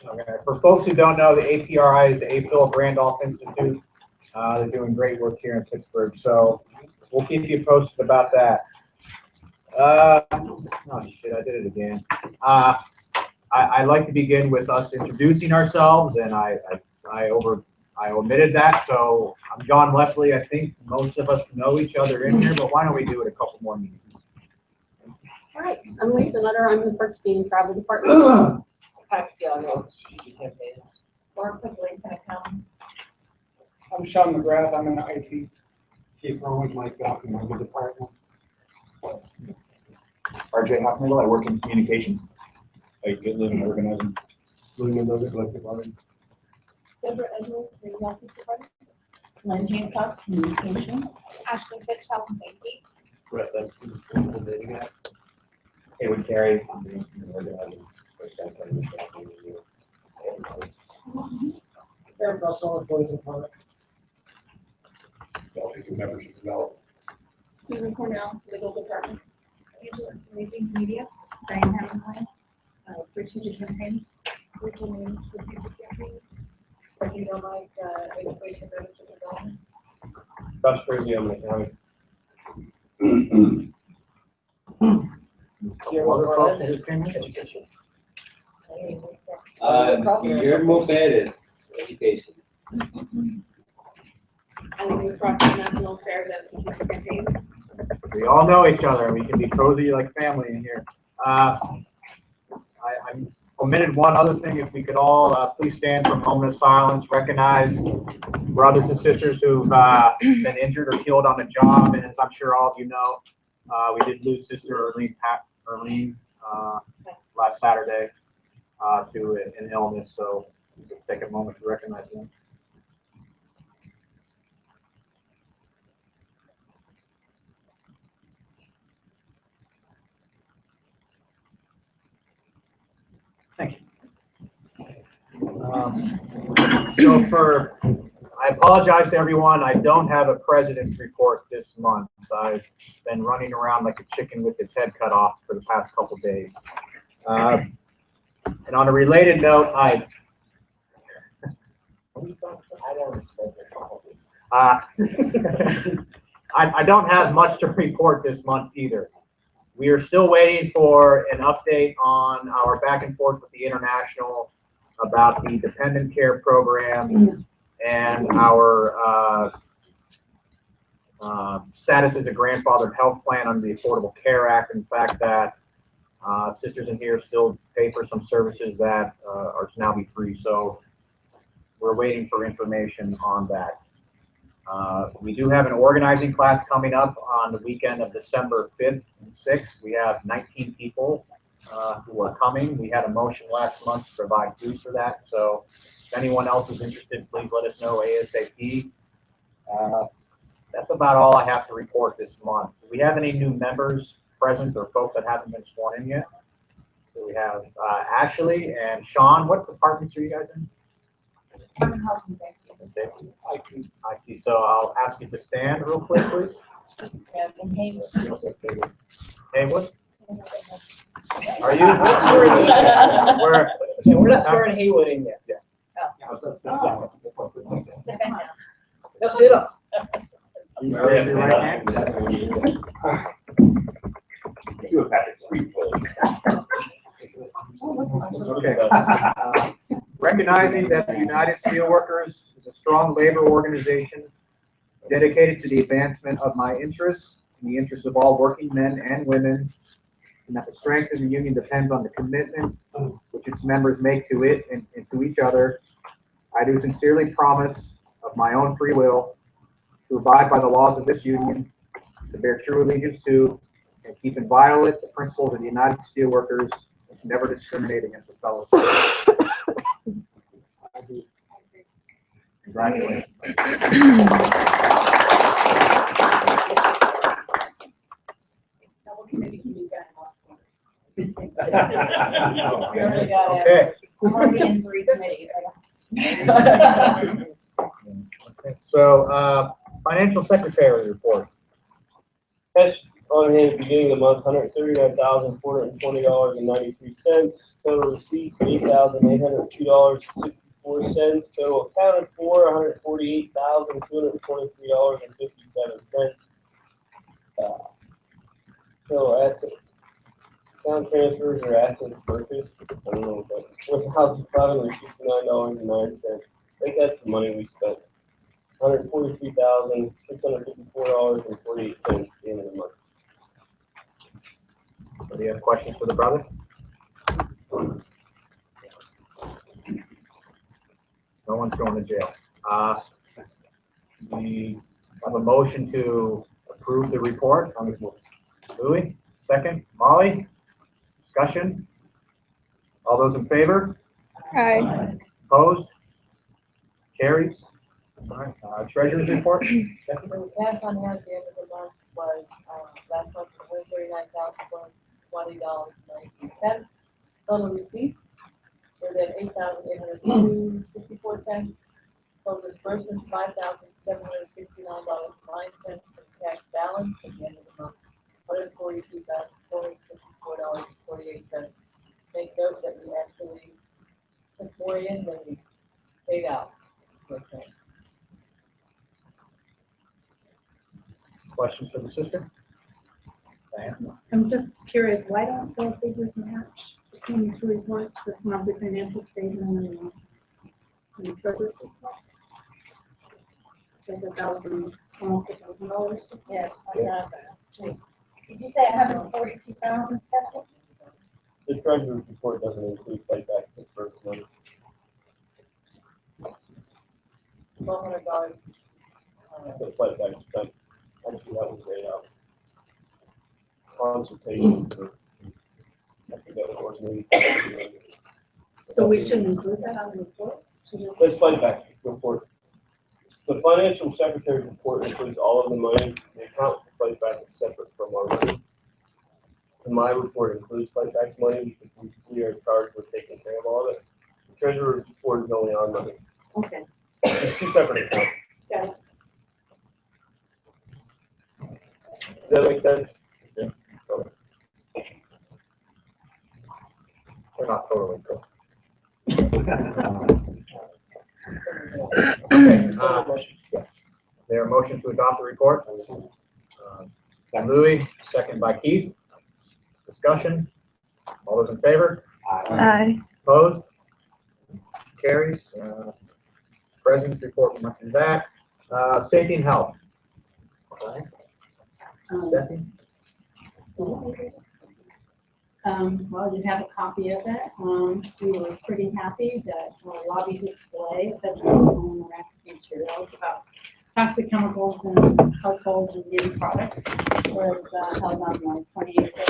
Okay. For folks who don't know, the APRI is the A. Philip Randolph Institute. They're doing great work here in Pittsburgh, so we'll keep you posted about that. Oh shit, I did it again. I'd like to begin with us introducing ourselves, and I omitted that, so I'm John Lepley. I think most of us know each other in here, but why don't we do it a couple more meetings? All right, I'm Lisa Nutter. I'm the purchasing and travel department. I'm Sean McGrath. I'm in the IT. Keith Rowan, Mike Falcon, I'm in the department. RJ Hoffnagel, I work in communications. I get living organizing. Living another collective bargaining. Deborah Edwards, the office department. Lynn Hancock, Communications. Ashley Fitchell and safety. Brett Dempsey, Haywood Carey, organizing. Aaron Russell, employees department. Membership development. Susan Cornell, legal department. Angela Raising Media. Diane Hammerline. Strategic campaigns. Rachel Means, strategic campaigns. Regina Mike, education membership development. Josh Crazy, I'm in the county. Other folks that just came in? Education. Guillermo Perez, education. And across the national affairs and strategic campaigns. We all know each other. We can be cozy like family in here. I omitted one other thing. If we could all please stand for a moment of silence, recognize brothers and sisters who've been injured or killed on the job. And as I'm sure all of you know, we did lose Sister Erlene last Saturday to an illness. So let's take a moment to recognize them. Thank you. I apologize to everyone. I don't have a president's report this month. I've been running around like a chicken with its head cut off for the past couple days. And on a related note, I don't have much to report this month either. We are still waiting for an update on our back and forth with the International about the dependent care program and our status as a grandfathered health plan under the Affordable Care Act, and the fact that sisters in here still pay for some services that are to now be free. So we're waiting for information on that. We do have an organizing class coming up on the weekend of December 5th and 6th. We have 19 people who are coming. We had a motion last month to provide food for that. So if anyone else is interested, please let us know ASAP. That's about all I have to report this month. Do we have any new members present or folks that haven't been sworn in yet? So we have Ashley and Sean. What departments are you guys in? Health and safety. IT. So I'll ask you to stand real quick, please. And Haywood. Haywood? Are you? We're not throwing Haywood in yet. Yeah. Oh. No, sit up. Raise your right hand. Okay. Recognizing that the United Steelworkers is a strong labor organization dedicated to the advancement of my interests and the interests of all working men and women, and that the strength of the union depends on the commitment which its members make to it and to each other, I do sincerely promise of my own free will to abide by the laws of this union, to bear true allegiance to, and keep inviolate the principles of the United Steelworkers, and to never discriminate against a fellow citizen. Congratulations. Double committee can be signed off. Okay. I'm already in 3 committees. So, financial secretary report. As On hand, beginning of the month, $139,420.93. Total receipts, $8,802.64. Total accounted for, $148,223.57. Total asset, account transfers or assets purchased, I don't know what that, $1,569.09. I think that's the money we spent. $143,654.48 at the end of the month. Do you have questions for the brother? No one's going to jail. We have a motion to approve the report. Louis, second. Molly, discussion? All those in favor? Aye. Opposed? Carries. All right, treasurer's report. So the cash on hand at the end of the month was, last month, $139,420.19. Total receipts were then $8,802.64. Total disbursements, $5,769.09. Cash balance at the end of the month, $142,454.48. Take note that we actually took more in than we paid out. Okay. Questions for the sister? Diane? I'm just curious, why don't the figures match between the two reports, the monthly financial statement and the treasurer's report? Like almost $1,000. Yes, I got that. Did you say 142,000? The treasurer's report doesn't include playback disbursement. $1,200. The playback expense, actually that was paid out. Consultation for, I think that was maybe. So we shouldn't include that on the report? Should just- Let's playback report. The financial secretary's report includes all of the money. The account for playback is separate from our money. And my report includes playback's money because we are charged with taking care of all of it. The treasurer's report is only our money. Okay. It's two separate accounts. Got it. Does that make sense? Yeah. Okay. We're not totally cool. Okay, there a motion to adopt the report? Louis, second by Keith. Discussion? All those in favor? Aye. Opposed? Carries. President's report, we mentioned that. Safety and health. Stephanie? Well, you have a copy of it. We were pretty happy that our lobby display of federal interactive materials about toxic chemicals in households and beauty products was held on the 28th of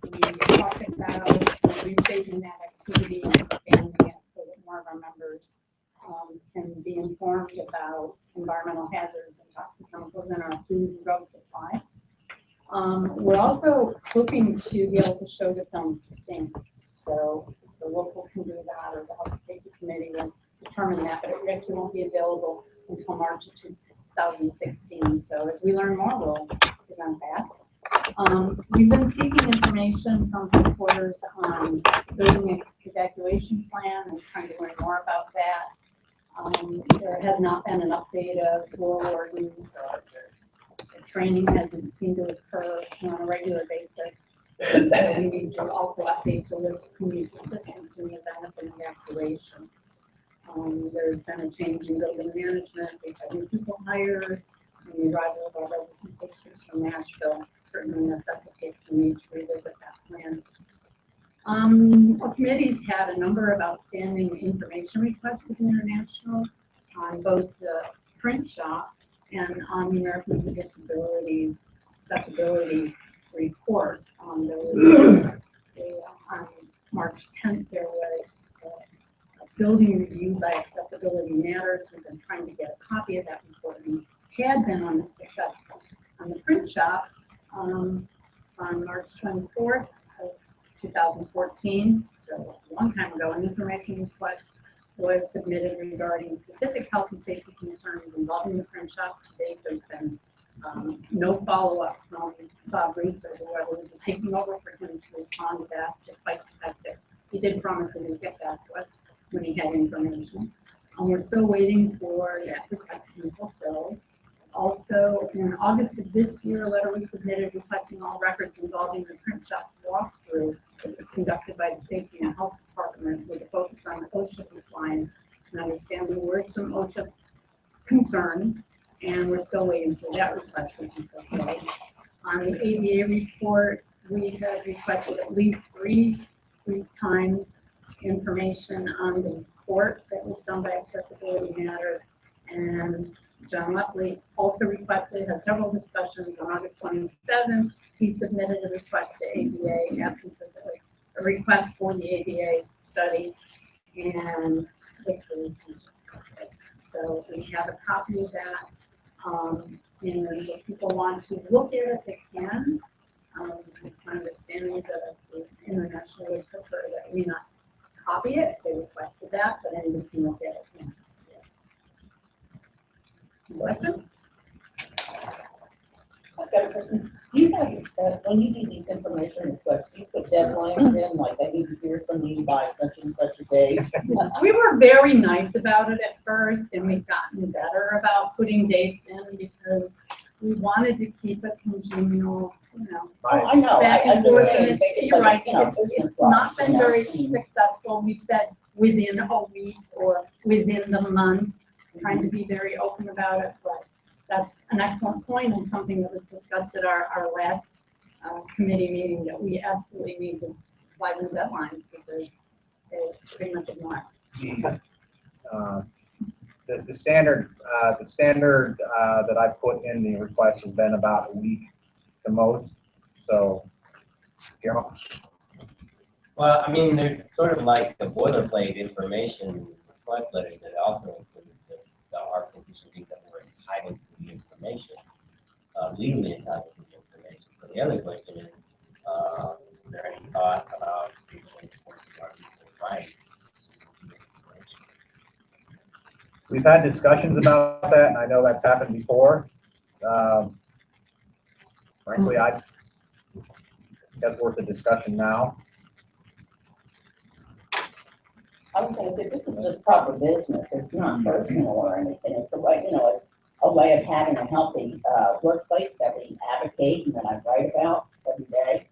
We talked about restaging that activity and expanding it so that more of our members can be informed about environmental hazards and toxic chemicals in our food and drug supply. We're also hoping to be able to show the film stink. So the local can do that, or the health and safety committee will determine that, but it actually won't be available until March of 2016. So as we learn more, we'll present that. We've been seeking information from headquarters on building an evacuation plan and trying to learn more about that. There has not been an update of floor wardens, or the training hasn't seemed to occur on a regular basis. So we need to also update the list of who needs assistance in the event of an evacuation. There's been a change in building management. We've had new people hired, and the arrival of our brothers and sisters from Nashville certainly necessitates the need to revisit that plan. Our committee's had a number of outstanding information requests to the International on both the print shop and on the Americans with Disabilities Accessibility Report. On March 10th, there was a building review by Accessibility Matters. We've been trying to get a copy of that report, and had been successful. On the print shop, on March 24th, 2014, so a long time ago, an information request was submitted regarding specific health and safety concerns involving the print shop. To date, there's been no follow-up from Bob Reitz or whoever will be taking over for him to respond to that, despite the fact that he did promise that he'd get back to us when he had information. We're still waiting for that request to be fulfilled. Also, in August of this year, a letter was submitted requesting all records involving the print shop walkthrough that was conducted by the Safety and Health Department with a focus on OSHA compliance and understanding words from OSHA concerns, and we're still waiting for that request to be fulfilled. On the ADA report, we have requested at least three times information on the report that was done by Accessibility Matters, and John Lutley also requested, had several discussions on August 27th. He submitted a request to ADA asking for a request for the ADA study, and so we have a copy of that. And if people want to look at it, they can. It's my understanding that the international would prefer that we not copy it. They requested that, but anybody can look at it and wants to see it. Question? I've got a question. Do you have, when you do these information requests, do you put deadlines in, like I need to hear from you by such and such a day? We were very nice about it at first, and we've gotten better about putting dates in because we wanted to keep it congenial, Oh, I know. back I'm and just forth, saying, and make it you're like, right, you know, it's business not wise, been you know, very and- successful. We've said within a week or within the month, trying to be very open about it, but that's an excellent point and something that was discussed at our last committee meeting, that we absolutely need to supply them deadlines because they pretty much ignore it. The standard that I put in the request has been about a week the most. So, Guillermo? Well, I mean, there's sort of like the boilerplate information request letter that also includes the article things that were entitled to the information, legally entitled to the information. So the other question is, is there any thought about enforcing our legal rights? We've had discussions about that, and I know that's happened before. Frankly, that's worth a discussion now. I was gonna say, this is just proper business, it's not personal or anything, it's a way, it's a way of having a healthy, workplace that we advocate and that I write about every day.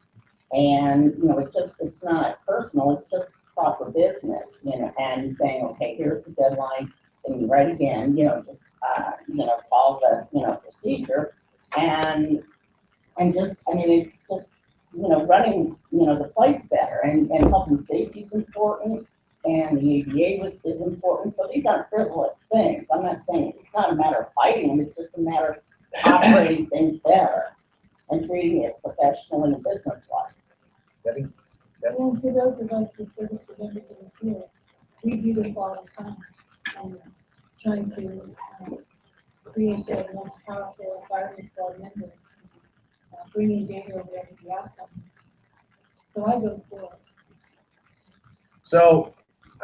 And, it's not personal, it's just proper business, and saying, okay, here's the deadline, and you write again, follow the, procedure. And just, it's just, running, the place better, and health and safety is important. And the ADA is important. So these aren't frivolous things. I'm not saying it's not a matter of fighting them. It's just a matter of operating things better and treating it professionally and business-like. Debbie? Well, for those of us who service the members in the field, we do this all the time. And trying to create the most powerful environment for our members, bringing data over every outcome. So I go for it. So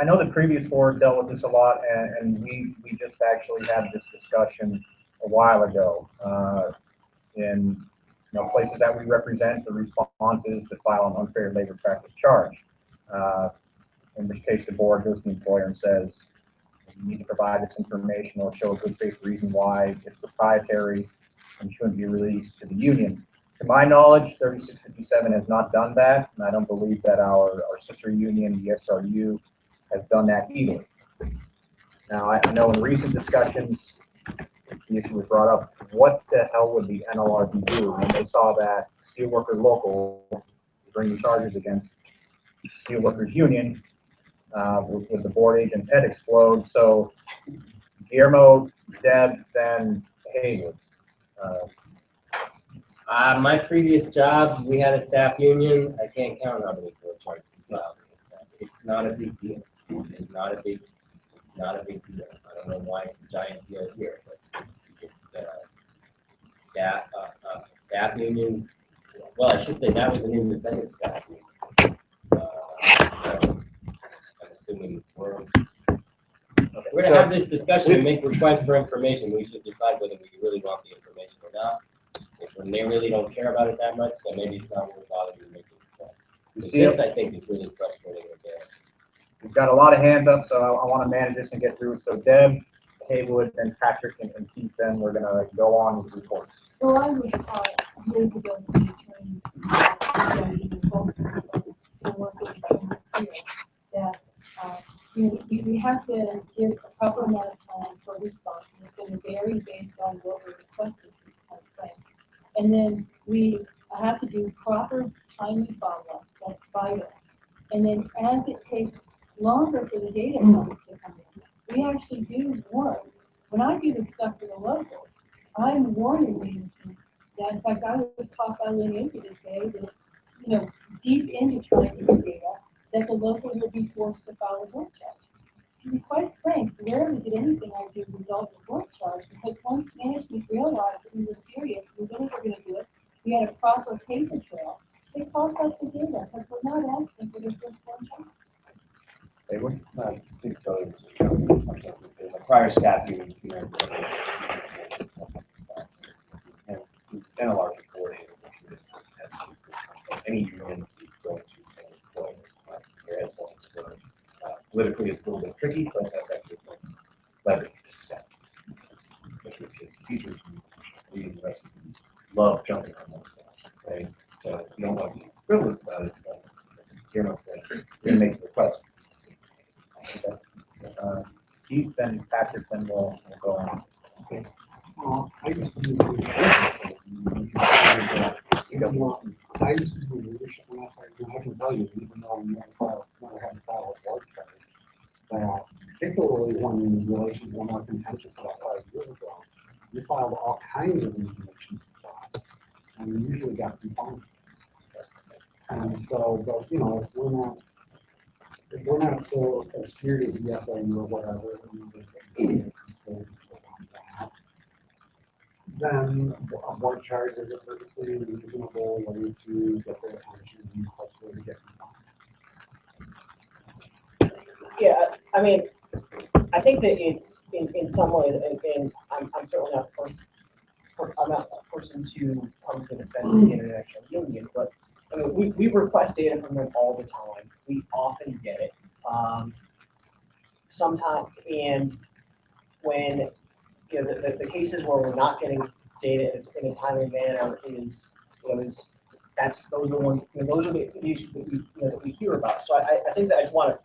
I know the previous board dealt with this a lot, and we just actually had this discussion a while ago. In places that we represent, the response is to file an unfair labor practice charge. In which case the board goes to the employer and says, you need to provide this information or show a good faith reason why it's proprietary and shouldn't be released to the union. To my knowledge, 3657 has not done that, and I don't believe that our sister union, the SRU, has done that either. Now, I know in recent discussions, the issue was brought up, what the hell would the NLRB do when they saw that Steelworkers Local was bringing charges against Steelworkers Union with the board agent's head explode? So Guillermo, Deb, then Haywood. My previous job, we had a staff union. I can't count how many court charges. Well, it's not a big deal. It's not a big deal. I don't know why it's a giant deal here, but staff unions. Well, I should say that was an independent staff union. So I'm assuming we're gonna have this discussion and make requests for information, we should decide whether we really want the information or not. If when they really don't care about it that much, then maybe it's not worth bothering to make a request. You But see this, it? I think, is really frustrating again. We've got a lot of hands up, so I want to manage this and get through it. So Deb, Haywood, and Patrick and Keith, then we're gonna go on with reports. So I was taught years ago to be trained, so working here, that, we have to give a proper amount of time for response, and it's going to vary based on what we're requesting. And then we have to do proper timely follow-up, that's vital. And then as it takes longer for the data to come in, we actually do warn. When I do this stuff for the local, I'm warning management that, in fact, I was taught by Lynn Indy to say that, deep into trying to get data, that the local will be forced to file a work charge. To be quite frank, rarely did anything I did result in work charge, because once management realized that we were serious, we really were gonna do it, we had a proper paper trail, they called us the data, because we're not asking for the first one charge. Haywood? I think those, the prior staff meeting, and a large reporting, any union going to employ your influence for politically it's a little bit tricky, but that's actually leverage staff. Especially because teachers, we and the rest of them love jumping on that stuff, right? So you don't want to be frivolous about it, but you're not saying you're gonna make a request. Keith, then Patrick, then we'll go on. I used to do leadership. I used to do leadership, and I can tell you, even though we never had to file a board charge, that particularly when relations were more contentious about 5 years ago, we filed all kinds of information to us, and we usually got compliance. And so, but if we're not so scared as the SIU or whatever, then a board charge is a perfectly reasonable way to get their attention and hopefully get compliance. Yeah, I mean, I think that it's in some ways, and I'm certainly not I'm not a person to come to defend the international union, but I mean, we request data from them all the time. We often get it. Sometimes, and when the cases where we're not getting data in a timely manner those are the ones, those are the issues that we hear about. So I think that I just want to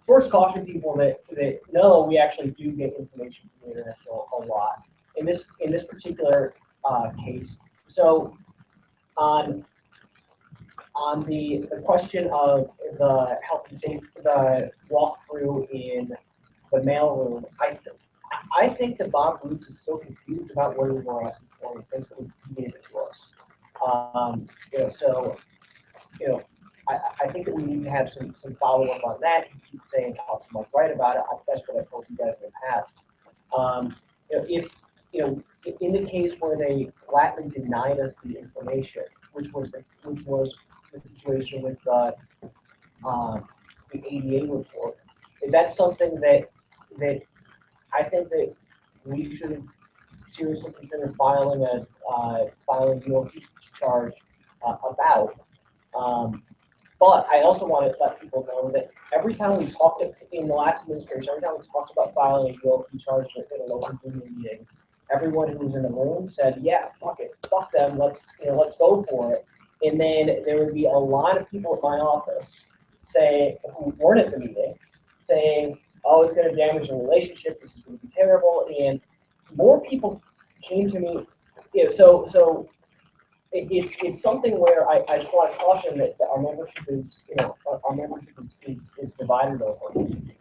first caution people that no, we actually do get information from the international a lot. In this particular case, so on the question of the health and safety, the walkthrough in the mailroom, I think that Bob Roots is still confused about what he was asking for and thinks that he gave it to us. I think that we need to have some follow-up on that. He keeps saying how much right about it. That's what I've told you guys in the past. If in the case where they flatly denied us the information, which was the situation with the ADA report, if that's something that I think that we should seriously consider filing a UOP charge about. But I also want to let people know that every time we talked in the last administration, every time we talked about filing a UOP charge at a local union meeting, everyone who was in the room said, "Yeah, fuck it, fuck them, let's go for it." And then there would be a lot of people at my office who weren't at the meeting, saying, "Oh, it's going to damage the relationship. This is going to be terrible." And more people came to me. So it's something where I just want to caution that our membership is is divided over.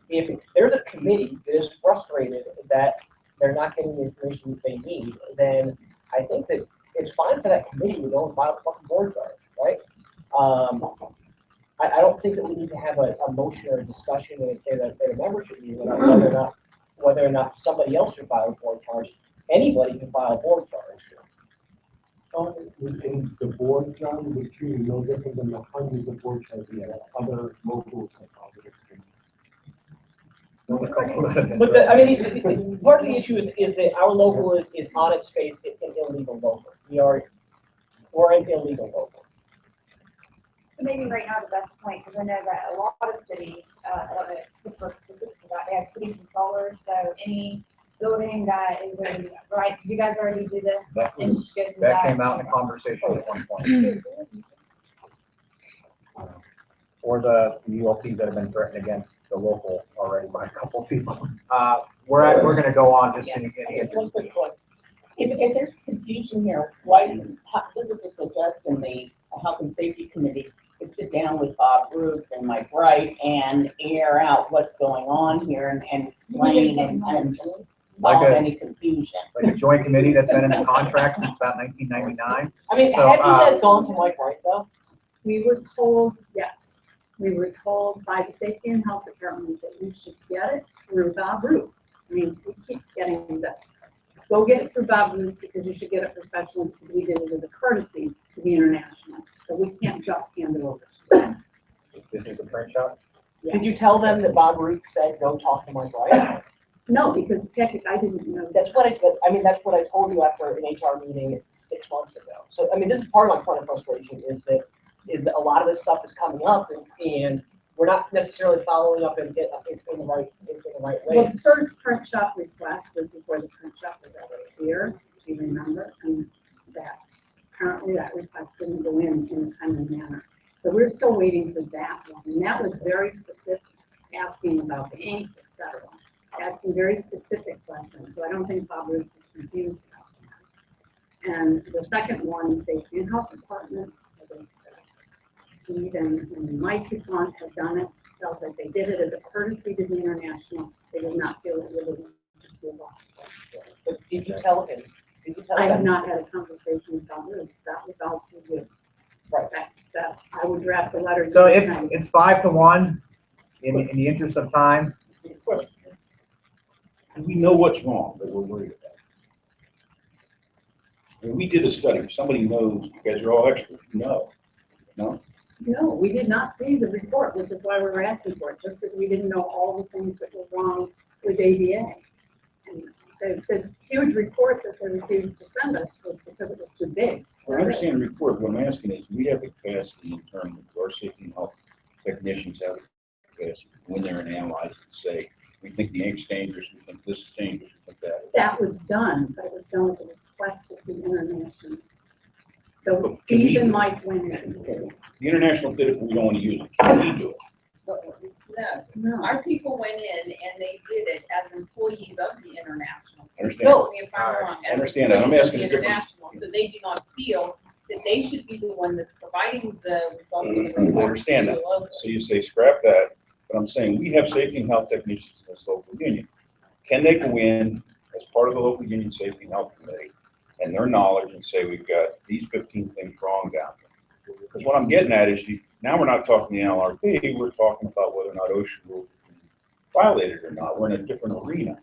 If there's a committee that is frustrated that they're not getting the information that they need, then I think that it's fine for that committee to go and file a fucking board charge, right? I don't think that we need to have a motion or a discussion at a membership meeting about whether or not somebody else should file a board charge. Anybody can file a board charge. In the board, John, was truly no different than the hundreds of board charges that other locals have filed against him. Only a couple that have been But the, I mean, part of the issue is that our local is on its face an illegal local. We're an illegal local. So maybe right now the best point, because I know that a lot of cities, for specific to that, they have city controllers, so any building that is already, right, you guys already do this? That and was- go through That came out in a conversation at one point. Or the ULPs that have been threatened against the local already by a couple of people. We're gonna go on just in Just one quick point. If there's confusion here, why, this is a suggestion, the Health and Safety Committee could sit down with Bob Roots and Mike Wright and air out what's going on here and explain and just solve Like a- any confusion. like a joint committee that's been in a contract since about 1999. I mean, So, have you guys gone to Mike Wright though? We were told, yes, we were told by the Safety and Health Department that we should get it through Bob Roots. I mean, we keep getting this. Go get it through Bob Roots because you should get it professionally, because we did it as a courtesy to the international. So we can't just hand it over to them. This is the print shop. Did you tell them that Bob Ruth said, go talk to Mike Wright? No, because Patrick, I didn't know. That's what that's what I told you after an HR meeting 6 months ago. So, I mean, this is part of my point of frustration is that a lot of this stuff is coming up and we're not necessarily following up in the right Well, way. the first print shop request was before the print shop was ever here, do you remember? And that, apparently that request didn't go in a timely manner. So we're still waiting for that one, and that was very specific, asking about the inks, et cetera, asking very specific questions, so I don't think Bob Ruth was confused about that. And the second one, the Safety and Health Department, as I said, Steve and Mike have done it, felt that they did it as a courtesy to the international. They did not feel it really was But did you tell him? Did you tell I have him? not had a conversation with Bob Roots. That was all to you. Right. That I would draft a letter. So to it's them. 5-1 in the interest of time. Question. Do we know what's wrong that we're worried about? When we did a study, somebody knows, you guys are all experts, no. No, we did not see the report, which is why we were asking for it, just as we didn't know all the things that were wrong with ADA. And this huge report that they refused to send us was because it was too big. Well, I understand the report, what I'm asking is, we have the capacity in terms of our safety and health technicians have the capacity to go in there and analyze and say, we think the ink's dangerous, we think this is dangerous, we think that. That was done, but it was done at the request of the international. So But Steve can we- and Mike went in and did it. The international did it, but we don't want to use it, can we do it? No, No. our people went in and they did it as employees of the international. I understand. Correct me if I'm wrong, I as understand that. I'm employees of asking the a different- international, so they do not feel that they should be the one that's providing the results of the I report. understand to that. the local. So you say scrap that, but I'm saying we have safety and health technicians in this local union. Can they go in as part of the local union safety and health committee and their knowledge and say, we've got these 15 things wrong down here? Because what I'm getting at is now we're not talking the NLRB, we're talking about whether or not OSHA rules are being violated or not. We're in a different arena.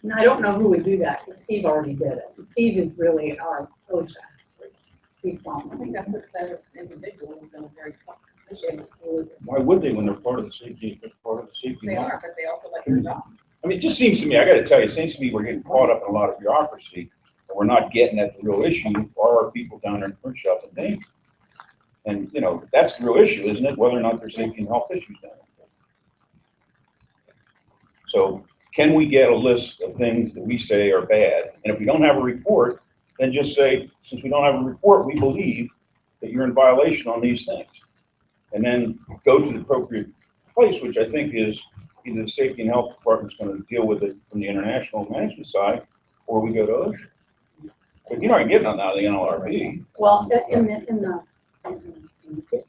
And I don't know who would do that, because Steve already did it. And Steve is really our OSHA expert. Steve I Solomon. think that puts those individuals in a very tough position. Why would they when they're part of the safety, they're part of the safety? They and health? are, but they also like their job. I mean, it just seems to me, I gotta tell you, it seems to me we're getting caught up in a lot of bureaucracy, and we're not getting at the real issue, are our people down there in the print shop in danger? And, you know, that's the real issue, isn't it, whether or not there's safety and health issues down there? So, can we get a list of things that we say are bad, and if we don't have a report, then just say, since we don't have a report, we believe that you're in violation on these things. And then go to the appropriate place, which I think is either the safety and health department's gonna deal with it from the international management side, or we go to OSHA. But you're not getting on out of the NLRB. Well,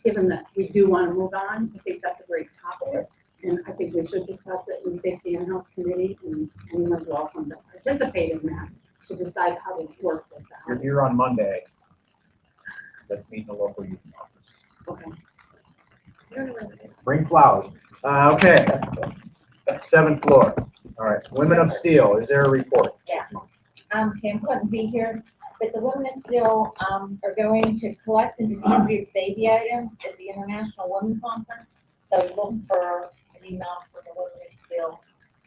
given that we do want to move on, I think that's a great topic. And I think we should discuss it in the Safety and Health Committee, and anyone's welcome to participate in that, to decide how to work this You're out. here on Monday. Let's meet in the local union office. Okay. Bring flowers. Okay. 7th floor. All right. Women of Steel, is there a report? Kim couldn't be here, but the Women of Steel, are going to collect and distribute baby items at the International Women's Conference So look for an email for the delivery still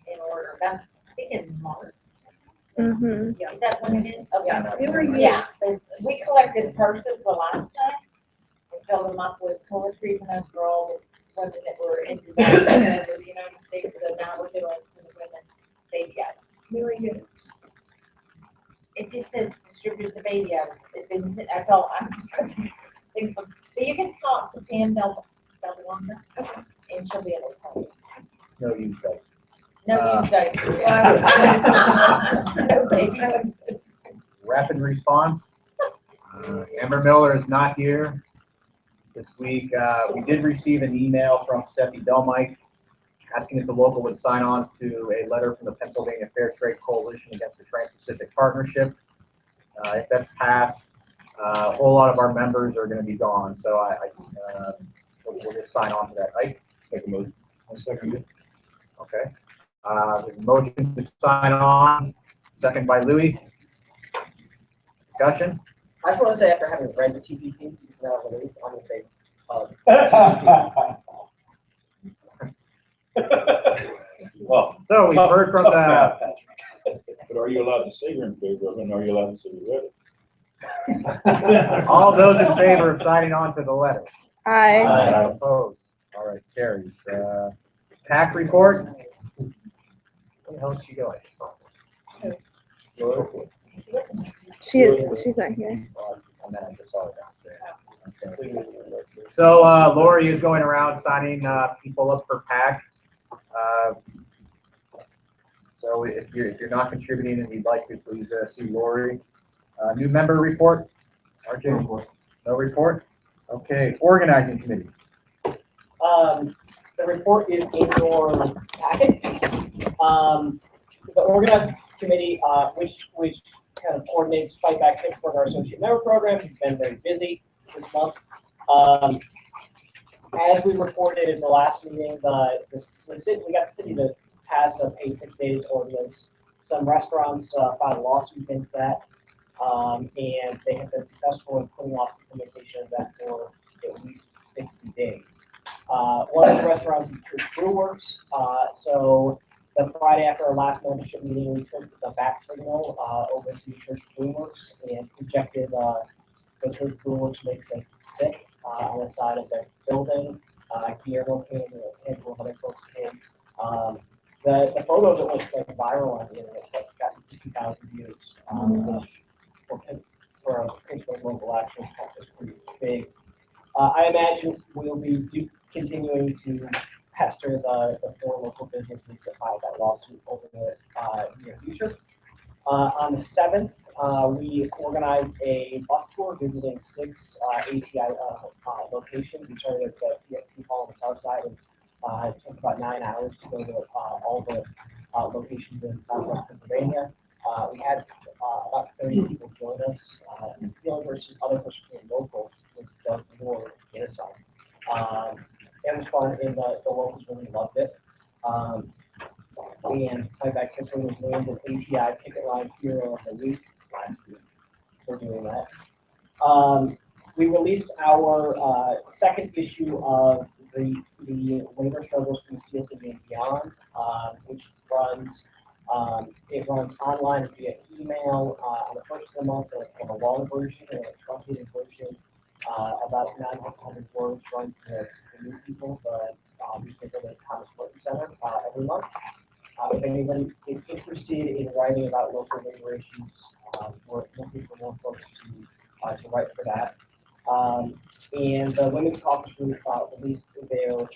in order. That's, I think in March. Mm-hmm. Yeah, is that when it is? Yeah. Okay. Who are you? Yeah, so we collected purses the last time. We filled them up with toiletries and those were all women that were in design of the United States. So now we're doing for the women baby items. Who are you? It just says distribute the baby items. It didn't, I thought, I'm just going to think of, so you can talk to Pam Delwanda, and she'll be able to tell you. No, you guys. No, you don't. No baby items. Rapid response. Amber Miller is not here this week. We did receive an email from Steffi Delmike asking if the local would sign on to a letter from the Pennsylvania Fair Trade Coalition against the Trans-Pacific Partnership. If that's passed, a whole lot of our members are going to be gone, so we'll just sign on to that. Right? Make a motion. I'll second it. Okay. There's a motion to sign on, second by Louis. Discussion? I just want to say, after having read the TPP, it's now released, I'm in favor of. Well, So we've heard from the, but are you allowed to say you're in favor of it, and are you allowed to say you read it? all those in favor of signing on to the letter? Aye. Opposed? All right, carries. PAC report? Where the hell is she going? She's not here. And then I just saw her downstairs. Okay. So Lori is going around signing people up for PAC. So if you're not contributing and you'd like to, please see Lori. New member report? RJ? No report? Okay, organizing committee. The report is in your packet. The organizing committee, which kind of coordinates Fight Back Pittsburgh, our associate member program, has been very busy this month. As we reported in the last meeting, the city, we got the city to pass a paid 6 days ordinance. Some restaurants filed a lawsuit against that, and they have been successful in putting off the implementation of that for at least 60 days. One of the restaurants is Church Brew Works. So the Friday after our last membership meeting, we took the bat signal over to Church Brew Works and projected the Church Brew Works makes us sick on the side of their building. Guillermo came and a handful of other folks came. The photos, it looks like viral on the internet, it's got 50,000 views. Which for a Pittsburgh local action is pretty big. I imagine we'll be continuing to pester the 4 local businesses that filed that lawsuit over the near future. On the 7th, we organized a bus tour visiting 6 ATI locations. We started at the PFP Hall on the south side, and it took about 9 hours to go to all the locations in southwest Pennsylvania. We had about 30 people join us. The only other person being local was Doug Moore in a song. It was fun, and the locals really loved it. And Fight Back Pittsburgh was named an ATI Picket Line Hero of the Week last week for doing that. We released our second issue of the Labor Struggles from CSA and Beyond, which runs it runs online via email on the first of the month, and a long version and a truncated version, about 900 words run to new people, but we take it at the Thomas Horton Center every month. If anybody is interested in writing about local labor issues, we're looking for more folks to write for that. And the Women's Caucus Group released their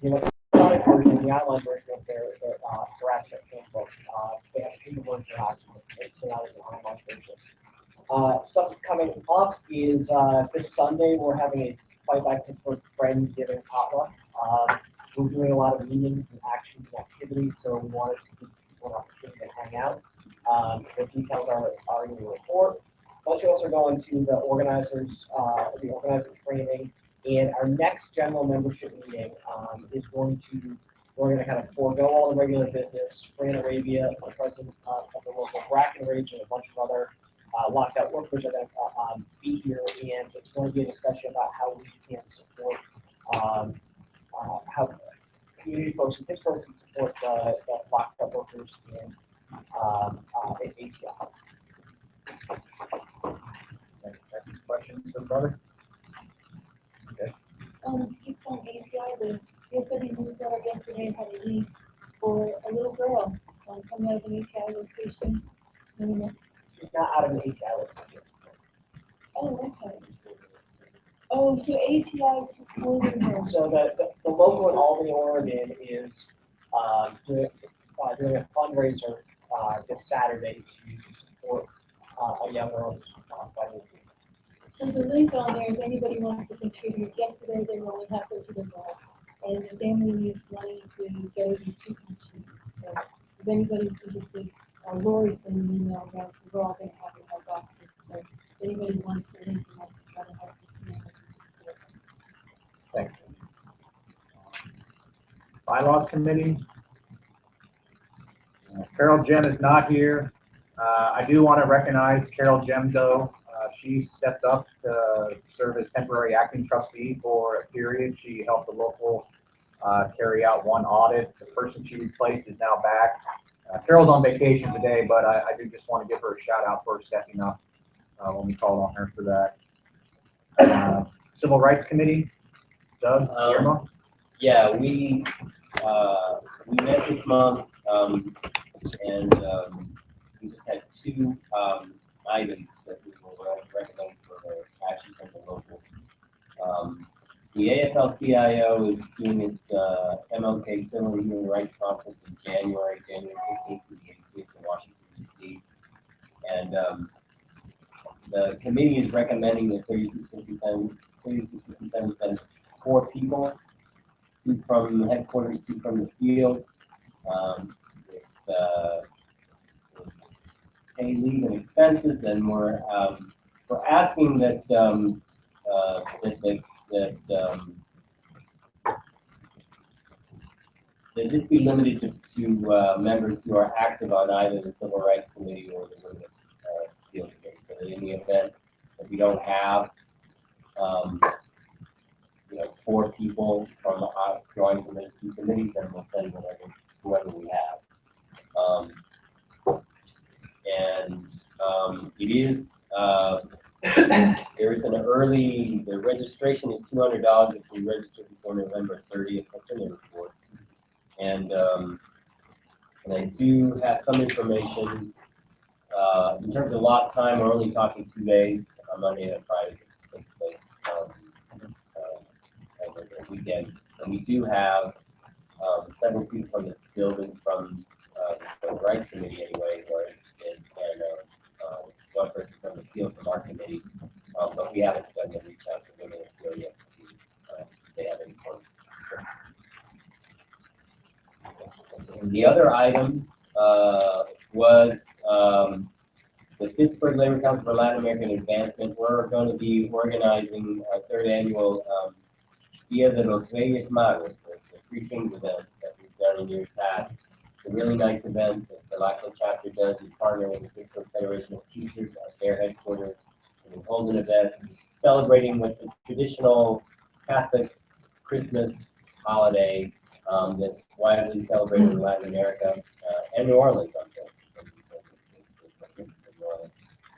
electronic version, the online version of their harassment handbook. They have 2 words for harassment, so now it's an online version. Stuff coming up is this Sunday we're having a Fight Back Pittsburgh Friendsgiving potluck. We're doing a lot of meetings and actions and activities, so we wanted to give people an opportunity to hang out. The details are in the report. A bunch of us are going to the organizer training, and our next general membership meeting is we're going to kind of forego all the regular business. Fran Arabia, the president of the local Brackenridge, and a bunch of other lockout workers are gonna, be here, and it's going to be a discussion about how we can support, how community folks in Pittsburgh can support, the lockout workers in ATI. Questions for brother? Just on API, the yesterday newsletter yesterday had a need for a little girl, coming out of an API location. And, She's not out of the ATI location. oh, okay. Oh, so ATI is supporting her. So the local in Albany, Oregon is, doing a fundraiser, this Saturday to support, a young girl, financially. So the link on there, if anybody wants to contribute, yesterday they were only halfway to the goal. And the family needs money to go to these treatment sheets. So if anybody's interested, Lori sent an email around, so we're all gonna have it in our boxes. So if anybody wants to link them up to try to help the community. Thank you. Bylaws Committee. Carol Gem is not here. I do want to recognize Carol Gem though. She stepped up to serve as temporary acting trustee for a period. She helped the local carry out one audit. The person she replaced is now back. Carol's on vacation today, but I do just want to give her a shout out for stepping up when we called on her for that. Civil Rights Committee, Doug, Irma? Yeah, we met this month, and we just had two items that we will recommend for action from the local. The AFL-CIO is doing its MLK Civil and Human Rights Conference in January 15th to the 18th in Washington, D.C. And the committee is recommending the 3657 send 4 people, 2 from the headquarters, 2 from the field. Pay leave and expenses, and we're asking that that this be limited to members who are active on either the Civil Rights Committee or the Women's Field Committee. So that in the event that we don't have 4 people from joining from the 2 committees, then we'll send whoever we have. And it is there is an early, the registration is $200 if we register before November 30th. That's in the report. And I do have some information in terms of lost time. We're only talking 2 days, Monday and Friday. Takes place over the weekend, and we do have several people from the building from the Rights Committee anyway who are interested, and one person from the field from our committee, but we haven't done the reach out to them in the field yet to see if they have any questions. And the other item was the Pittsburgh Labor Council for Latin American Advancement. We're going to be organizing our 3rd annual Dia de los Reyes Magos, the 3 Kings event that we've done in years past. It's a really nice event that the Lakeland chapter does. We partner with the Pittsburgh Federation of Teachers at their headquarters, and we hold an event celebrating with the traditional Catholic Christmas holiday that's widely celebrated in Latin America and New Orleans, I'm sure.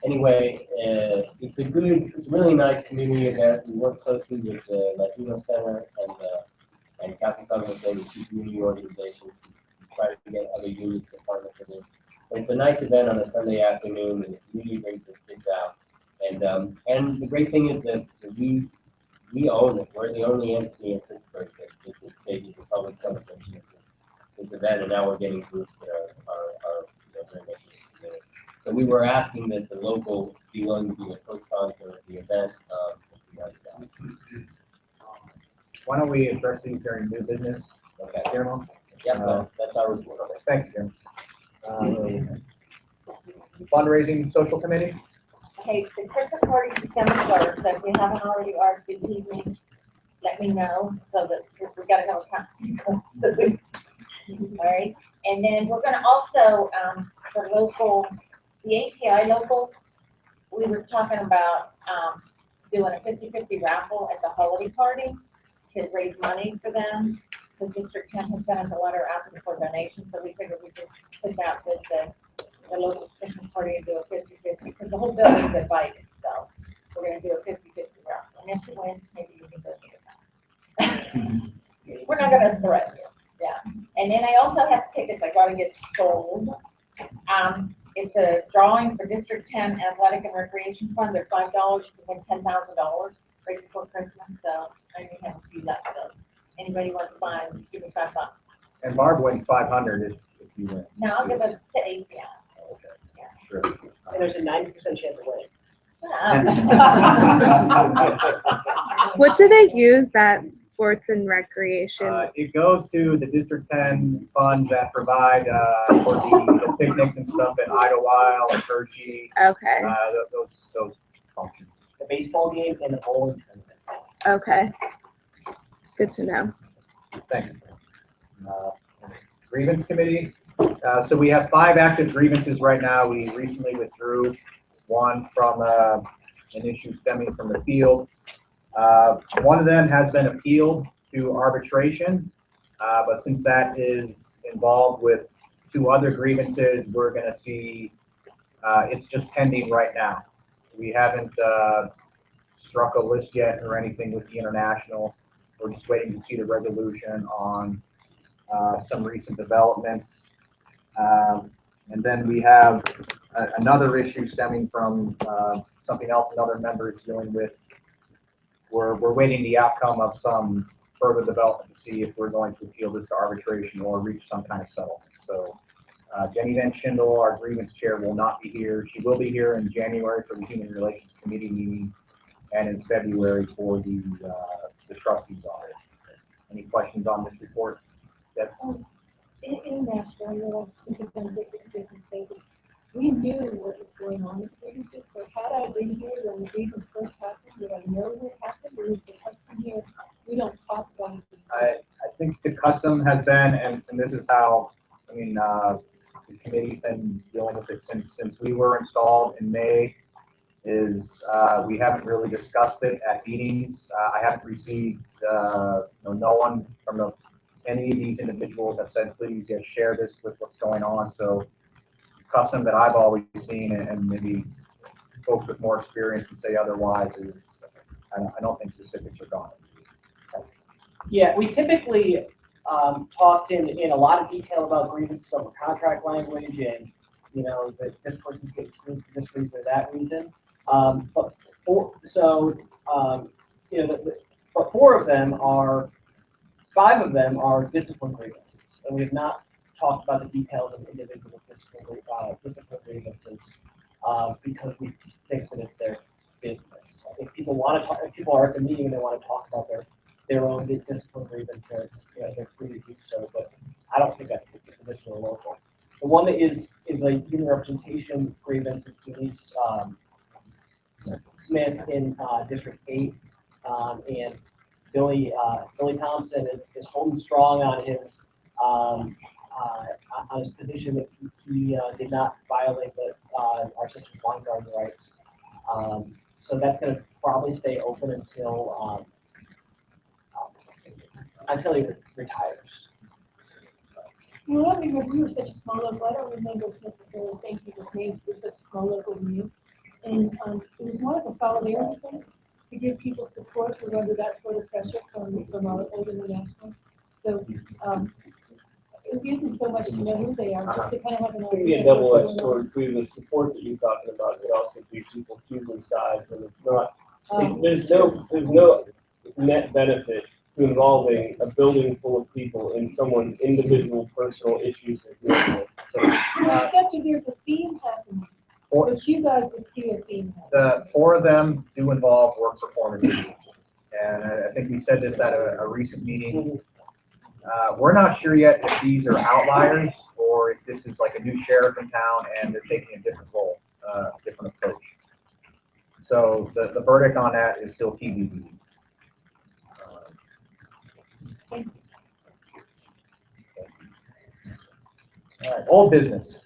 Anyway, it's a really nice community event. We work closely with the Latino Center and Casa San Jose, the 2 community organizations, to try to get other unions to partner for this. But it's a nice event on a Sunday afternoon, and the community brings their kids out. And the great thing is that we own it. We're the only entity in Pittsburgh that stages the public celebration of this event, and now we're getting groups that are very much in the community. So we were asking that the local be willing to be a co-sponsor of the event. Why don't we address these during new business? Okay. Jeremy? Yeah, that's our report. Okay, thank you, Jeremy. Fundraising Social Committee? Okay, the Christmas party is December 3rd, so if you haven't already RSVP'd, let me know, so that we gotta know what time. All right, and then we're gonna also, the ATI local, we were talking about, doing a 50-50 raffle at the holiday party to raise money for them. The District 10 has sent us a letter asking for donations, so we figured we could put that with the local Christmas party and do a 50-50, because the whole building's invited, so we're gonna do a 50-50 raffle. And if you win, maybe you can go get it. We're not gonna threaten you, yeah. And then I also have tickets I gotta get sold. It's a drawing for District 10 Athletic and Recreation Fund. They're $5 to win $10,000 right before Christmas, so I only have a few left. So anybody wants to buy, give me $5. And Barb wins 500 if you win. No, I'll give it to 8, yeah. Okay, sure. And there's a 90% chance of winning. What do they use that sports and recreation? It goes to the District 10 funds that provide for the picnics and stuff at Idlewild and Hershey. Okay. Those functions. The baseball game and the bowling tournament. Okay. Good to know. Thank you. Grievance committee. So we have 5 active grievances right now. We recently withdrew one from an issue stemming from the field. One of them has been appealed to arbitration, but since that is involved with 2 other grievances, we're going to see it's just pending right now. We haven't struck a list yet or anything with the international. We're just waiting to see the resolution on some recent developments. And then we have another issue stemming from something else another member is dealing with. We're waiting the outcome of some further development to see if we're going to appeal this to arbitration or reach some kind of settlement. So Jenny Van Schindel, our grievance chair, will not be here. She will be here in January for the Human Relations Committee meeting and in February for the trustees audit. Any questions on this report? Deb? In Nashville, I realized this has been different things. We knew what was going on with grievances, so had I been here when the grievance first happened, would I know what happened, or is the custom here, we don't talk about it? I think the custom has been, and this is how, I mean, the committee's been dealing with it since we were installed in May, is we haven't really discussed it at meetings. I haven't received, no one from any of these individuals have said, please share this with what's going on. So custom that I've always seen, and maybe folks with more experience can say otherwise, is I don't think specifics are gone. Yeah, we typically talked in a lot of detail about grievances over contract language and, you know, that this person's getting screwed for this reason or that reason. But but 5 of them are discipline grievances, and we have not talked about the details of individual discipline grievances because we think that it's their business. If people want to talk, if people are at the meeting and they want to talk about their own discipline grievance, they're free to do so. But I don't think that's the position or local. The one that is a human representation grievance is Denise Smith in District 8, and Billy Thompson is holding strong on his position that he did not violate our sister's lawn garden rights. So that's going to probably stay open until he retires. Well, I remember we were such a small local, I don't remember necessarily saying people's names, we were such a small local meeting. And it was more of a solidarity thing to give people support to under that sort of pressure from our older national. So it isn't so much to know who they are, just to kind of have an It can be idea. a double-edged sword too. The support that you're talking about could also be people choosing sides, and it's not. There's no net benefit to involving a building full of people in someone's individual personal issues and dealing with. So, Except if there's a theme happening, which you guys would see a theme happening. The 4 of them do involve work performance issues. And I think we said this at a recent meeting. We're not sure yet if these are outliers or if this is like a new sheriff in town and they're taking a different role, different approach. So the verdict on that is still TBD. All right, old business.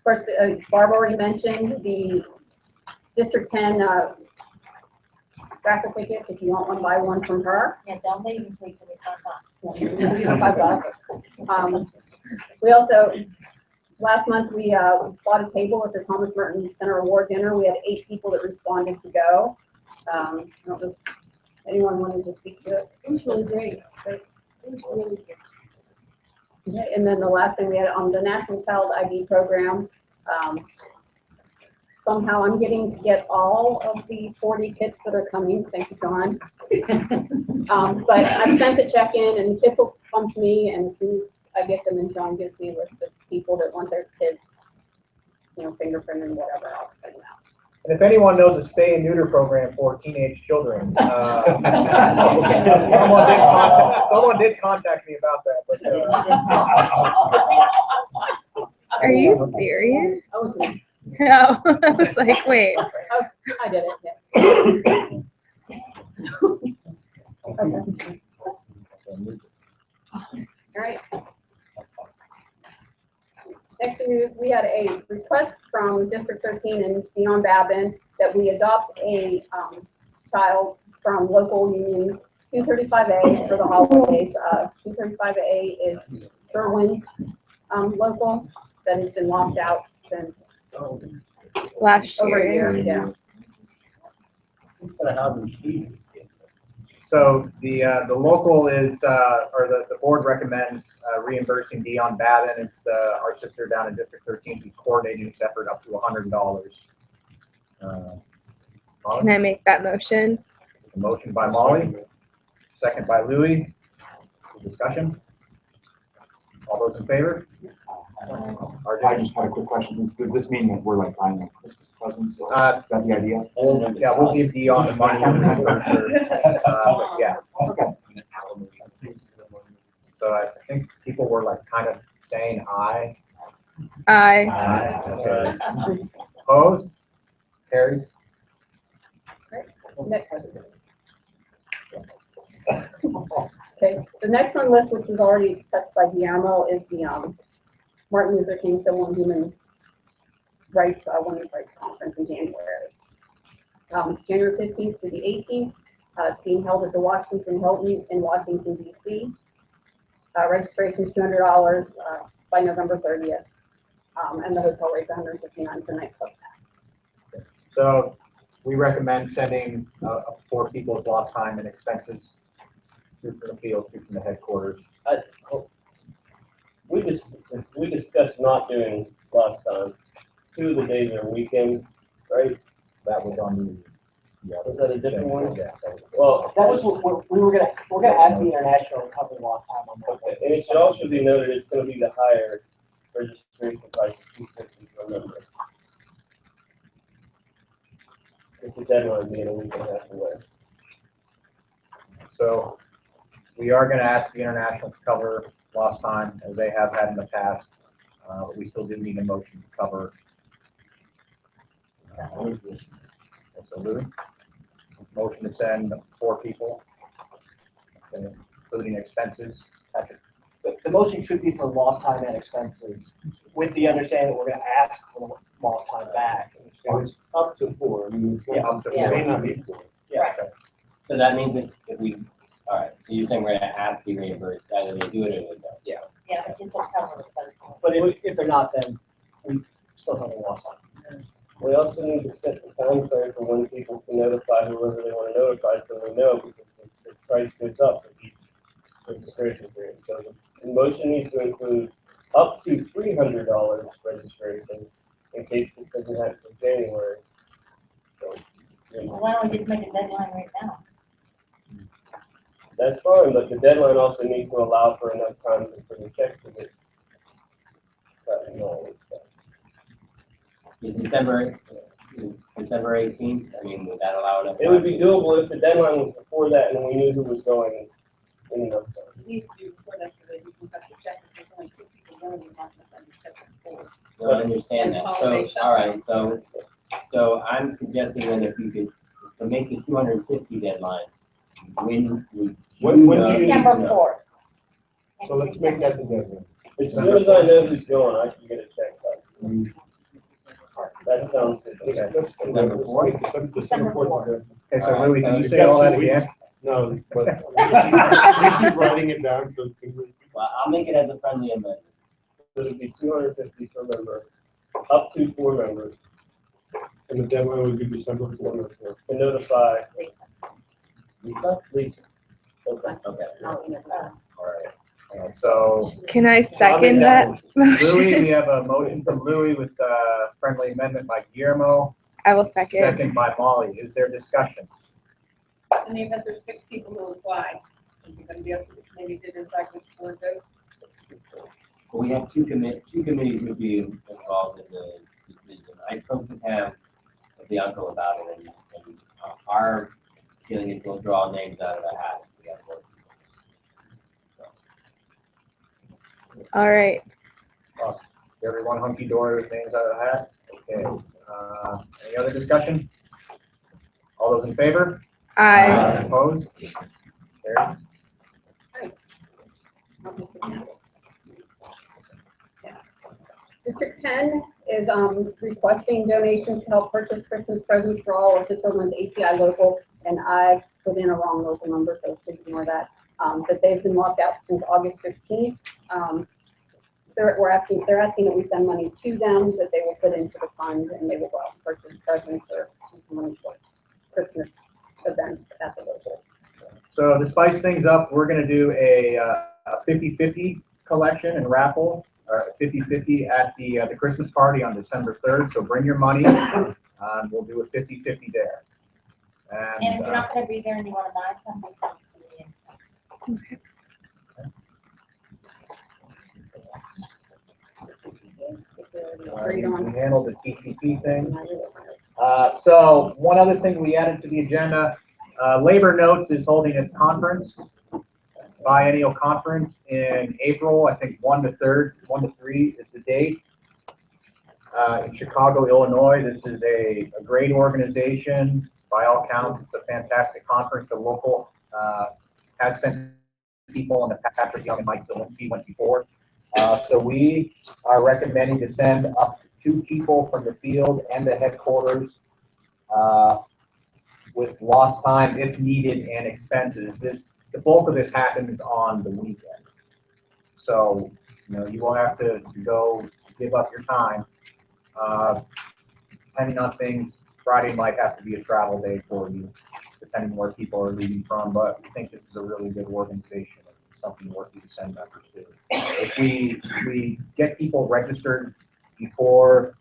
course, Barb already mentioned the District 10 raffle tickets. If you want one, buy one from her. Yeah, don't leave until you We also, last month, we bought a table at the Thomas Merton Center Award Dinner. We had 8 people that responded to go. I don't know if anyone wanted to speak to it. It was really great. It was really good. Okay, and then the last thing we had on the National Child ID program, somehow I'm getting to get all of the 40 kits that are coming. Thank you, John. But I've sent the check in and kits will come to me, and as soon as I get them and John gives me a list of people that want their kids, fingerprint and whatever, I'll send them out. And if anyone knows a stay and neuter program for teenage children, someone did contact me about that, but, Are you serious? I was me. No, I was like, wait. I did it, yeah. Okay. All right. Next, we had a request from District 13 and Dion Babin that we adopt a child from local union 235A for the holidays. 235A is Sherwin's local that has been locked out since Last over a year. year. Yeah. Instead of housing fees. so the local is, or the board recommends reimbursing Dion Babin. It's our sister down in District 13. She's coordinating this effort up to $100. Can I make that motion? A motion by Molly, second by Louis. Discussion? All those in favor? I just had a quick question. Does this mean that we're like buying like Christmas presents or is that the idea? Yeah, we'll give Dion the money to reimburse her. But yeah, Okay. so I think people were like kind of saying aye. Aye. Okay. Opposed? Carries? Okay, the next one list, which was already touched by Guillermo, is the Martin Luther King Civil and Human Rights Women's Rights Conference in January. January 15th to the 18th. It's being held at the Washington Hilton in Washington, D.C. Registration is $200 by November 30th. And the hotel rate is $159 for night club pass. So we recommend sending 4 people's lost time and expenses through from the field, through from the headquarters. We discussed not doing last time. 2 of the days are weekend, right? That was on the. Was that a different one? Yeah. Well, That was what we're gonna ask the international recovery last time on that. okay, and it should also be noted, it's gonna be the higher registration price of $250 per member. With the deadline being a week and a half away. So we are going to ask the international to cover lost time as they have had in the past. But we still do need a motion to cover. So Louis, motion to send 4 people, including expenses. Patrick, The motion should be for lost time and expenses, with the understanding that we're gonna ask for the lost time back. It's up to 4. I mean, it's Yeah. up to it 4. may not be 4. Yeah. So that means if we, all right, so you're saying we're gonna have to be reimbursed, either they do it or they don't. Yeah. Yeah, but this will cover it. But if they're not, then we still have a lost time. We also need to set the time frame for when people can notify whoever they want to notify, so they know, because the price goes up for each registration period. So the motion needs to include up to $300 registration in case this doesn't happen in January. So, Well, why don't we just make a deadline right now? that's fine, but the deadline also needs to allow for enough time for the check to get cut and all this stuff. Is December 18th, I mean, would that allow enough? It would be time? doable if the deadline was before that and we knew who was going in enough time. It needs to be before that so that you can cut the check, if there's only 2 people going, you want to send the check before. No, I understand that. So, all right, so I'm suggesting that if you could, to make the 250 deadline, when we. When do you- December 4th. So let's make that the deadline. As soon as I know who's going, I can get a check cut. That sounds good. Okay. December 4th? December 4th. Okay, so Louis, can you say all that again? No, but she's writing it down, so. Well, I'll make it as a friendly amendment. So it'd be 250 per member, up to 4 members, And the deadline would be December 4th. to notify Lisa? Lisa. Okay. Okay. All right. So Can I second that Louis, we motion? have a motion from Louis with a friendly amendment by Guillermo, I will second. second by Molly. Is there discussion? In the event there's 6 people who apply, is it gonna be up to the committee to decide which board goes? Well, we have two committees would be involved in the decision. I spoke to Pam Bianco about it, and our feeling is we'll draw names out of the hat. If we have more people. All right. Everyone hunky dory with names out of the hat? Okay. Any other discussion? All those in favor? I Opposed? Carried. District 10 is requesting donations to help purchase Christmas presents for all of the children's ACI local, and I put in a wrong local number, so please ignore that. But they've been locked out since August 15th. They're asking that we send money to them that they will put into the fund, and they will go out and purchase presents or some money for Christmas events at the local. So to spice things up, we're gonna do a 50-50 collection and raffle, or 50-50 at the Christmas party on December 3rd. So bring your money, we'll do a 50-50 there. And if you're not gonna be there and you wanna buy something, come see me. We handled the TCP thing. So one other thing we added to the agenda, Labor Notes is holding its conference, biennial conference in April. I think 1 to 3 is the date. In Chicago, Illinois. This is a great organization. By all counts, it's a fantastic conference. The local has sent people in the past. Patrick Young and Mike Zielinski went before. So we are recommending to send up to 2 people from the field and the headquarters with lost time if needed and expenses. The bulk of this happens on the weekend. So, you will have to go give up your time. Depending on things, Friday might have to be a travel day for you, depending where people are leaving from, but we think this is a really good organization. Something worth you to send members to. If we get people registered before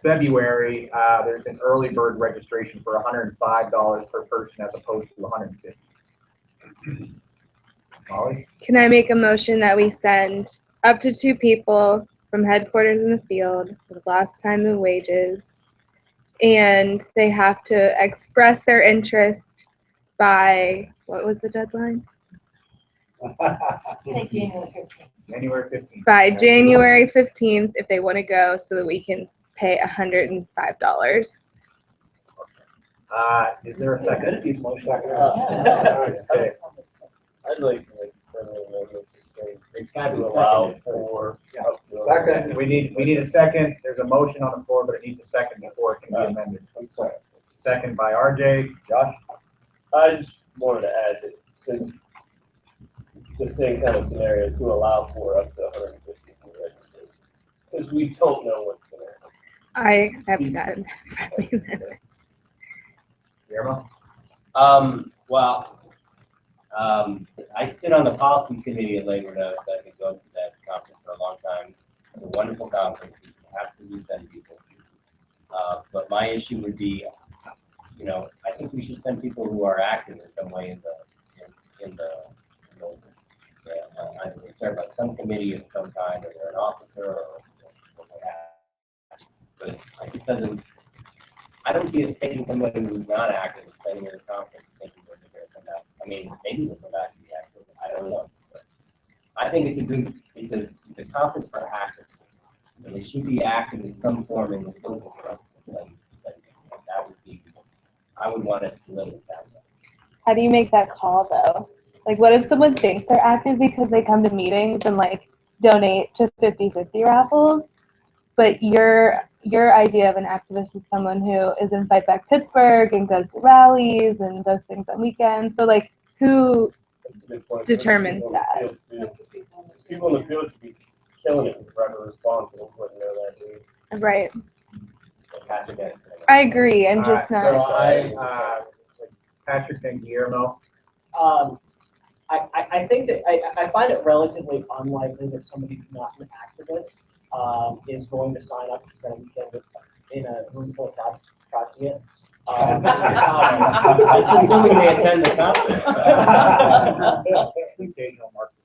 February, there's an early bird registration for $105 per person as opposed to $150. Molly? Can I make a motion that we send up to 2 people from headquarters in the field with lost time and wages, and they have to express their interest by, what was the deadline? January 15th. By January 15th if they want to go, so that we can pay $105. Is there a second? Okay. Okay. I'd like to make a friendly amendment to say, It's got to to be allow seconded. for. Second, we need a second. There's a motion on the floor, but it needs a second before it can be amended. Second by RJ. Josh? I just wanted to add that since the same kind of scenario to allow for up to 150 people registered. Because we don't know what's gonna happen. I accept that. Guillermo? I sit on the policy committee at Labor Notes. I've been going to that conference for a long time. It's a wonderful conference. We have to send people. But my issue would be, I think we should send people who are active in some way either they serve on some committee of some kind, or they're an officer, or what have. But I don't see us taking somebody who's not active and sending her to conference thinking they're going to come back. I mean, maybe they'll come back to be active. I don't know. But I think it's a conference for actors. So they should be active in some form in the local for us to send people. That would be, I would want it to limit that. How do you make that call though? Like, what if someone thinks they're active because they come to meetings and donate to 50-50 raffles, but you're your idea of an activist is someone who is in Fight Back Pittsburgh and goes to rallies and does things on weekends. So like, who That's a good point. determines People in the that? field, too. People in the field should be killing it with rapid response, and wouldn't know that, dude. Right. Patrick, I agree. I'm just Alright, not. so Patrick and Guillermo, I think that, I find it relatively unlikely that somebody who's not an activist, is going to sign up to spend a weekend in a room full of protests. That's assuming they attend the conference. occasional Marxist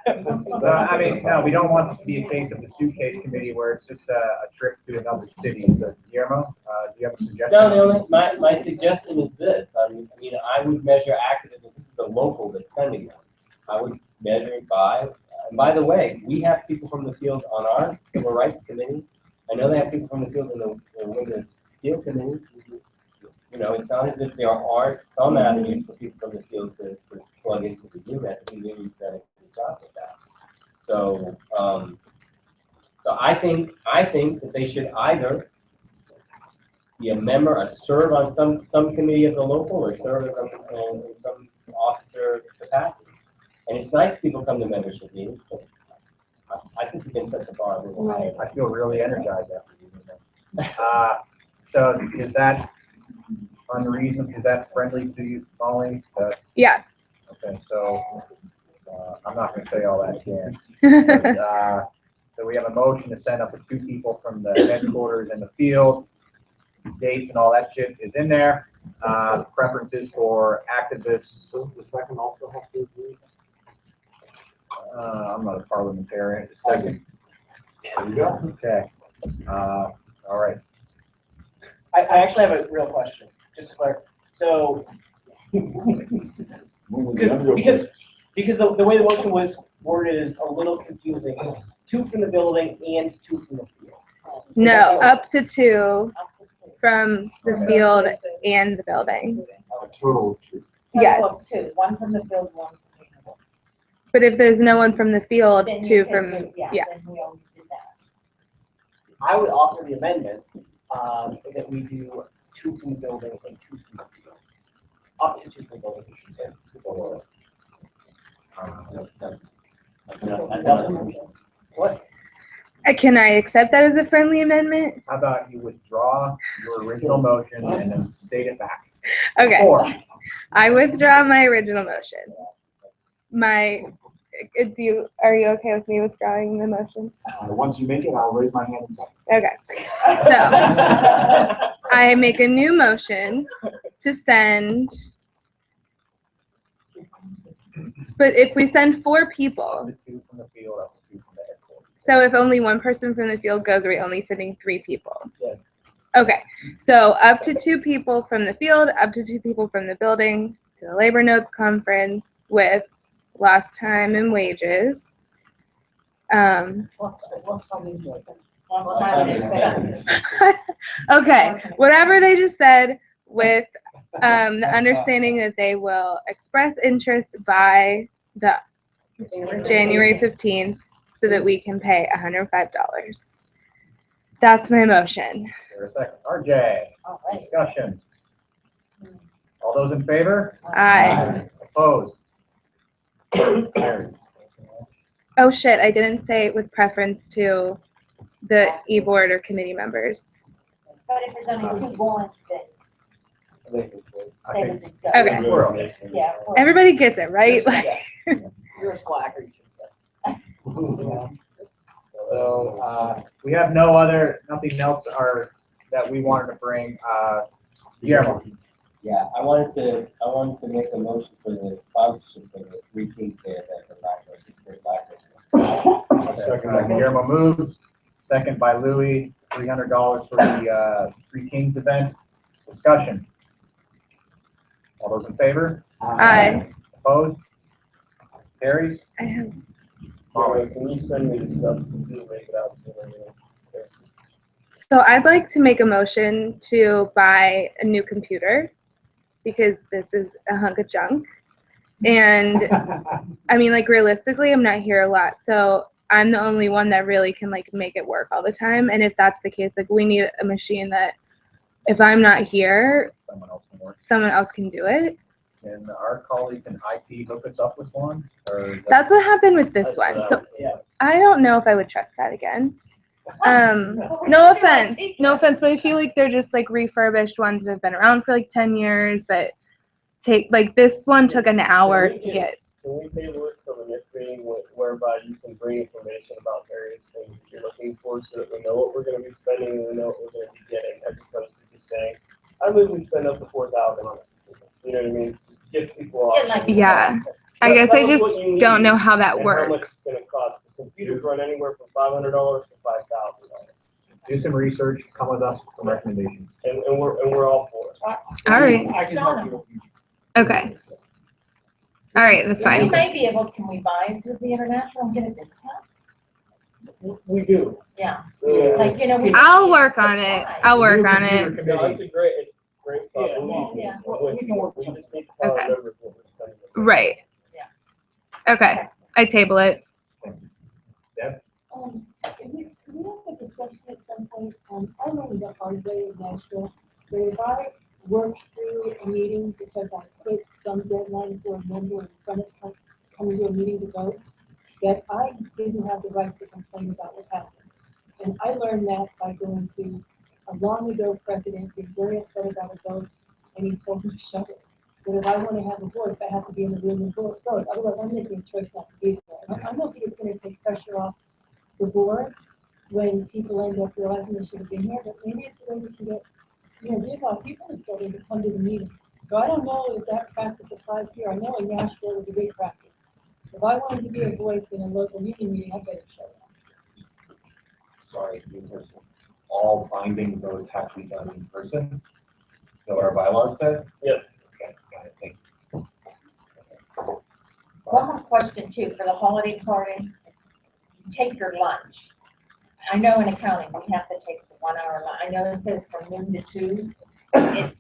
I mean, no, we don't want this to be a case of the suitcase committee where it's just a trip to another city. So, Guillermo, do you have a suggestion? No, the only, my suggestion is this, I would measure activism, this is the local that's sending them. I would measure it by, and by the way, we have people from the field on our civil rights committee. I know they have people from the field in the women's steel committee. You know, it's not as if there aren't some avenues for people from the field to plug into the unit. I think Lily's done a good job with that. So, so I think that they should either be a member, serve on some committee of the local, or serve as in some officer capacity. And it's nice people come to membership meetings, but I think we can set the bar a little higher. I feel really energized after doing that. So is that unreasonable? Is that friendly to you, Molly? Yeah. Okay, so I'm not going to say all that again. But, so we have a motion to send up to 2 people from the headquarters in the field. Dates and all that shit is in there. Preferences for activists. Does the second also have to agree? I'm not a parliamentarian. Second. There you go. Okay. All right. I actually have a real question, just to clarify. So, because the way the motion was worded is a little confusing. 2 from the building and 2 from the field. No, up to 2 from the field and the building. A total of 2. Yes. 2, 1 from the field, 1 from the field. But if there's no one from the field, Then 2 you can from, do- yeah. Then we always did that. I would offer the amendment, that we do 2 from the building and 2 from the field. Up to 2 from the building. What? Can I accept that as a friendly amendment? How about you withdraw your original motion and then state it back? Okay. Or, I withdraw my original motion. Are you okay with me withdrawing the motion? Once you make it, I'll raise my hand and second. Okay. So I make a new motion to send, but if we send 4 people, the 2 from the field, up to 2 from the headquarters. so if only 1 person from the field goes, are we only sending 3 people? Yeah. Okay, so up to 2 people from the field, up to 2 people from the building to the labor notes conference with lost time and wages. Okay, whatever they just said, with the understanding that they will express interest by the January 15th so that we can pay $105. That's my motion. Here a second. RJ, All right. discussion. All those in favor? Aye. Opposed? Carried. Oh shit, I didn't say with preference to the e-board or committee members. But if there's only 2 going, then I they think would just go. Okay. we're okay. Yeah. well, Everybody gets it, right? You're a slacker. You should say. So, we have nothing else that we wanted to bring. Guillermo. Yeah, I wanted to make a motion for the sponsorship for the 3 Kings Day event for Black. Guillermo moves, second by Louis, $300 for the 3 Kings event. Discussion. All those in favor? Aye. Opposed? Carries? I have, Molly, can you send me the stuff to make it out? so I'd like to make a motion to buy a new computer because this is a hunk of junk. And I mean, like realistically, I'm not here a lot, so I'm the only one that really can like make it work all the time. And if that's the case, like we need a machine that if I'm not here, Someone else can work. someone else can do it. Can our colleague in IT hook us up with one? Or That's what happened with this That's one. what I So would- Yeah. I don't know if I would trust that again. No offense, but I feel like they're just like refurbished ones that have been around for like 10 years that take, like this one took an hour to get. Can we table this till the next meeting whereby you can bring information about various things that you're looking for so that we know what we're gonna be spending and we know what we're gonna be getting, as opposed to just saying, I believe we spend up to 4,000 on it. You know what I mean? Give people Yeah, options. like- Yeah, I guess Tell I us just what you need don't know how that and how much works. it's gonna cost, because computers run anywhere from $500 to $5,000. do some research, come with us with some recommendations. And we're all for it. All right, I can help you. okay. All right, that's We fine. may be able, can we buy through the international and get a discount? We do. Yeah, Yeah. like, you know. we- I'll work on it. I'll work on it. No, it's a great thought. Yeah, We- yeah. We can work, we just need to follow Okay. numbers what we're spending. Right. Okay, I table it. Can we have a discussion at some point, I learned the hard way in Nashville, where if I work through a meeting because I put some deadline for a member in front of coming to a meeting to vote, that I didn't have the right to complain about what happened. And I learned that by going to a long ago president, being very upset about a vote, and he told me to shut it. That if I want to have a voice, I have to be in the room and vote, otherwise I'm making a choice not to be there. I don't think it's gonna take pressure off the board when people end up realizing they should have been here, but maybe it's a way we can get, get more people in this building to come to the meeting. So I don't know if that practice applies here. I know in Nashville it was a big practice. If I wanted to be a voice in a local union meeting, I better show up. Sorry, in person. All binding votes have to be done in person. Is that what our bylaws said? Yep. Okay, got it, thank One more question too, for the holiday party, you take your lunch. I know in accounting, we have to take the 1 hour lunch. I know it says from noon to 2.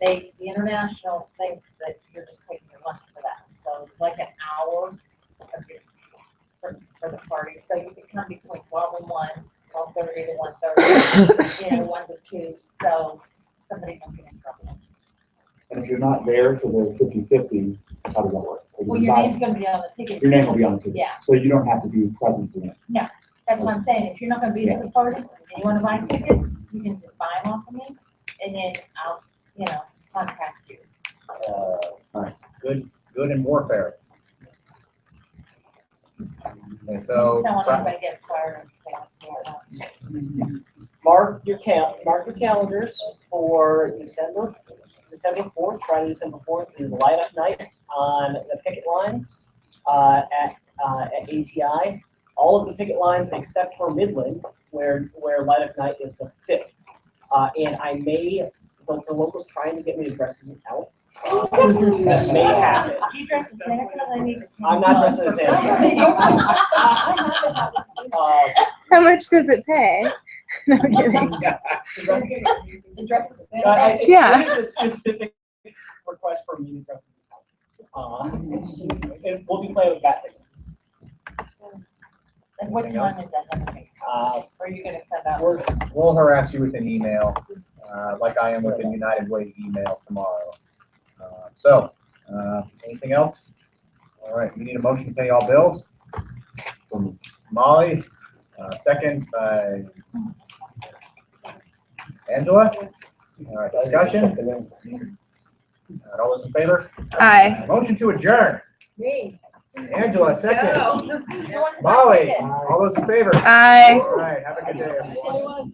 The international thinks that you're just taking your lunch for that. So it's like an hour of your, for the party. So you can come between 12 and 1, 12:30 to 1:30, 1 to 2. So somebody don't get in trouble. And if you're not there for the 50/50, how does that work? If Well, you're your not- name's gonna be on the ticket. Your name will be on the ticket. Yeah. So you don't have to be present for that. That's what I'm saying, if you're not gonna be at the party, and you wanna buy tickets, you can just buy them off of me, and then I'll, contact you. Good in warfare. Okay, Don't so, want anybody to get fired. Mark your calendars for December 4th, Friday, December 4th, is light up night on the picket lines, at ATI. All of the picket lines except for Midland, where light up night is the 5th. And I may, the locals trying to get me to dress as an elf. That may happen. You dress as Santa Claus, I need to. I'm not dressing as Santa Claus. How much does it pay? No, I'm kidding. The dress is Yeah. It is a specific request for me to dress as an elf. And we'll be playing with bat signal. And what time is that? Are you gonna send out? we'll harass you with an email, like I am with the United Way email tomorrow. Anything else? All right, we need a motion to pay all bills. From Molly, second by Angela. All right, discussion? All right, all those in favor? Aye. Motion to adjourn. Me. Angela, second. No. Molly, all those in favor? Aye. All right, have a good day, everyone.